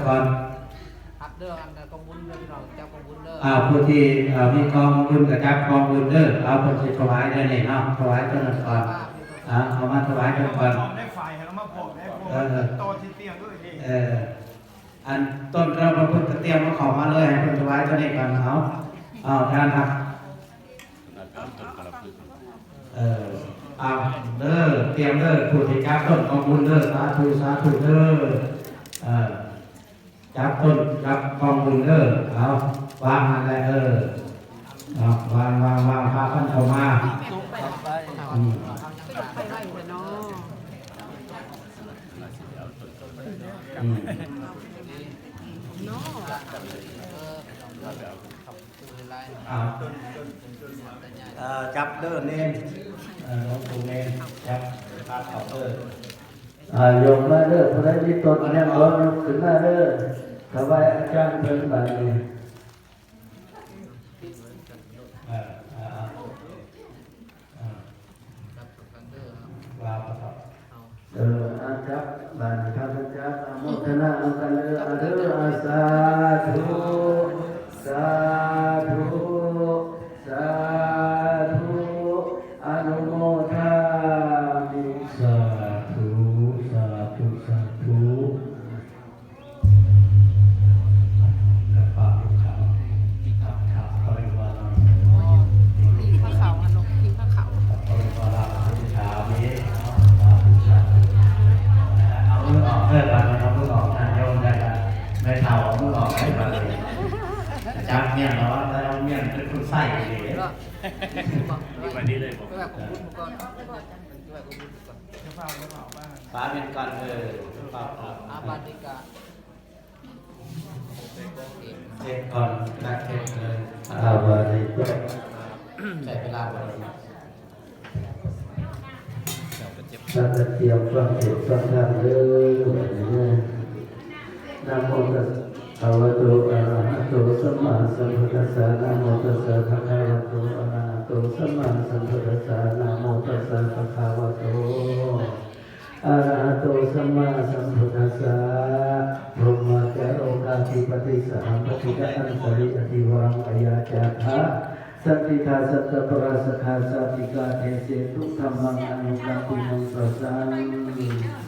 ก่อนครับเด้ออันกองบุญเด้อพี่น้องเจ้ากองบุญเด้อผู้ที่มีกองบุญกับจับกองบุญเด้อเอาคนสิถวายได้นี่เนาะถวายต้นก่อนเอามาถวายต้นก่อนได้ฝ่ายแล้วมาบอกได้พวกโตที่เตียงด้วยดิอันต้นเราพระพุทธเตรียมมาขอมาเลยให้คนถวายต้นนี้ก่อนเอาท่านครับเอาเด้อเตรียมเด้อผู้ที่จับต้นกองบุญเด้อสาธุสาธุเด้อจับต้นจับกองบุญเด้อเอาวางอะไรวางพาท่านเข้ามาไปไล่เลยเนาะจับเด้อเน้นหลวงปู่เน้นจับพาเขาเด้โยมมาเด้อผู้ใดมีตนเนี่ยรถยกขึ้นมาเด้อถวายอาจารย์เพิ่นบัดนี้อาจับบัดข้าพเจ้าอโมทนาอังกันเด้อเด้อสาธุสาธุสาธุอนุโมทามิสาธุสาธุสาธุกับปากลูกเขาขับบริวารกินข้าวขาวอันนกกินข้าวขาวบริวารผู้ชายนี้เอามือออกบัดเอามือออกท่านโยมได้ละไม่เท่าเอามือออกให้บัดเลยจับเมียนเนาะแล้วเมียนเป็นคนใส่เลยวันนี้เลยบอกแบบของบุญก่อนแบบของบุญก่อนป้าเป็นก่อนป้าอาบาติกาเช็คก่อนนักเช็คเลยอาบาติกาใช้เวลาบ่อยถ้าจะเตรียมฟังเสียงฟังธรรมเด้อนะโมตัสสะภะคะวะโตอะระหะโตสัมมาสัมพุทธัสสะนะโมตัสสะภะคะวะโตอะระหะโตสัมมาสัมพุทธัสสะนะโมตัสสะภะคะวะโตอะระหะโตสัมมาสัมพุทธัสสะพรหมจารโอกาธิปติสัมปติกะอันสริอธิวรังอายาจาภะสัตติกาสัตตปราสคาสัตติกาเทเสตุธัมมังอนุกัมปิมังสัสสัง